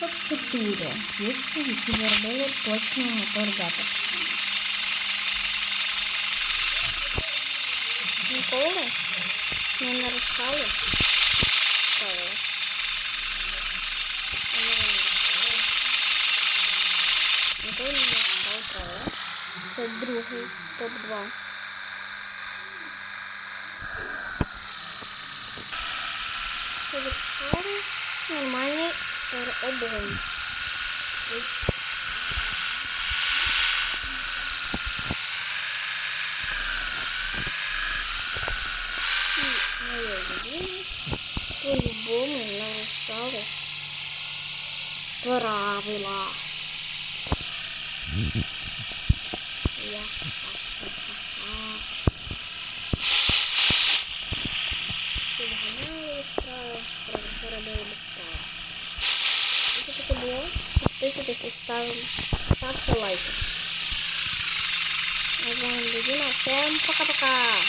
Топ-4 вещи, які зробили точно мотор депот. Ніколи не нарушали правила. Ніколи не нарушали правила. Це другий топ-2. Совершали нормальний обгон. По-любому нарушали правила. Підганяли справи, професора робили справи. Якщо таке було, підписуйтесь і ставте лайки. Я з вами Людина. Всем пока-пока!